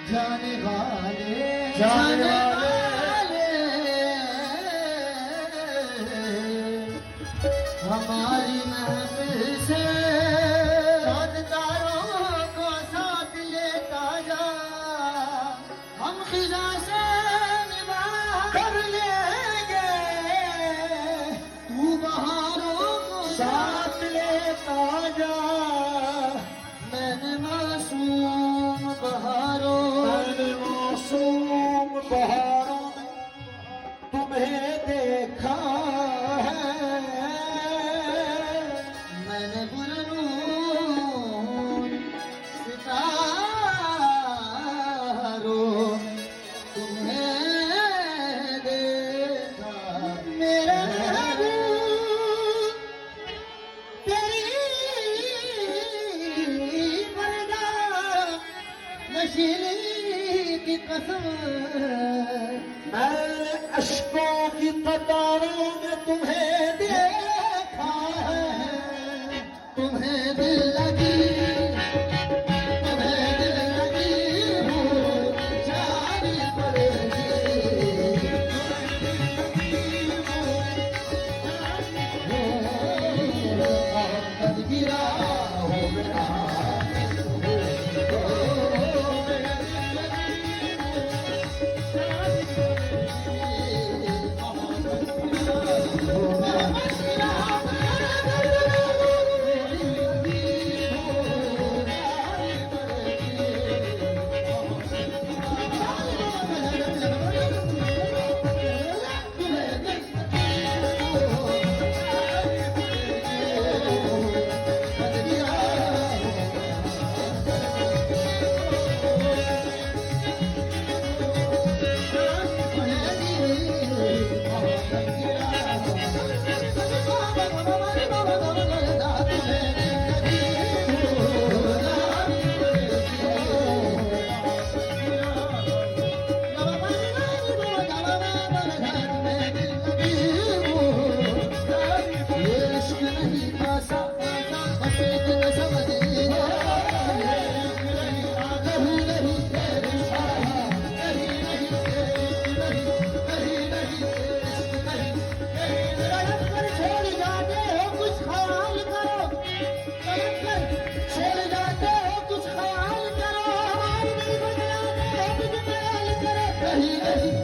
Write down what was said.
जाने वाले जाने वाले हमारी महफिल से साजदारों को साथ लेता जा, हम खिजा से निभाह कर लेंगे, तू बहारों को साथ लेता जा। मैंने मासूम बहारों मैंने मासूम बहारों तुम्हें देखा है, मैंने बुलबुल सितारों तुम्हें देखा। मेरा महबूब तेरी बरगाह नशीली की कसम, मैंने अश्कों की कतारों में तुम्हें देखा है, तुम्हें दिल लगी, तुम्हें दिल लगी हो जानी पड़ेगी, आमद गिरा हो गया, नहीं